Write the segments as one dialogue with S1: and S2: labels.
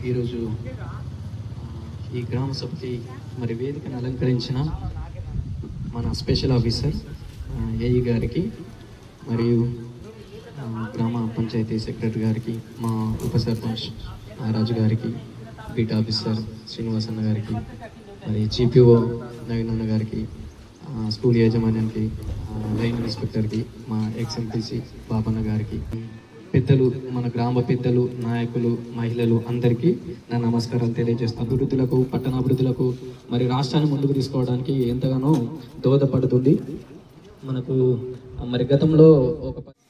S1: ఈరోజు ఈ గ్రామ సభకి మరి వేదికను అలంకరించిన మన స్పెషల్ ఆఫీసర్ ఏఈ గారికి మరియు గ్రామ పంచాయతీ సెక్రటరీ గారికి, మా ఉప సర్పంచ్ రాజు గారికి, బీట్ ఆఫీసర్ శ్రీనివాసన్న గారికి, మరి జీపీఓ నవీనన్న గారికి, స్కూల్ యాజమాన్యానికి, లైన్ ఇన్స్పెక్టర్కి, మా ఎక్స్ఎంపీసీ బాపన్న గారికి, పెద్దలు, మన గ్రామ పెద్దలు, నాయకులు, మహిళలు అందరికీ నా నమస్కారాలు తెలియజేస్తాను. అభివృద్ధులకు, పట్టణాభివృద్ధులకు మరి రాష్ట్రాన్ని ముందుకు తీసుకోవడానికి ఎంతగానో దోహదపడుతుంది. మనకు మరి గతంలో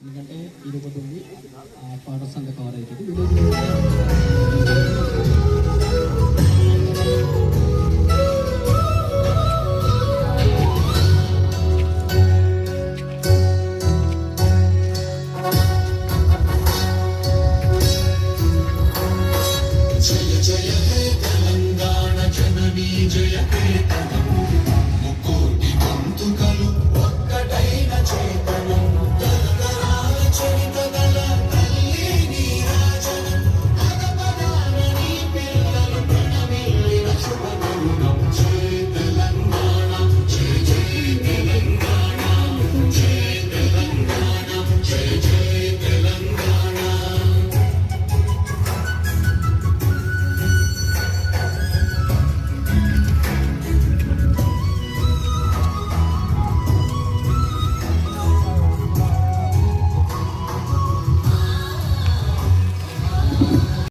S1: ఎందుకంటే ఇది ఒకటి ఉంది, పాఠశాల కవర్ అవుతుంది.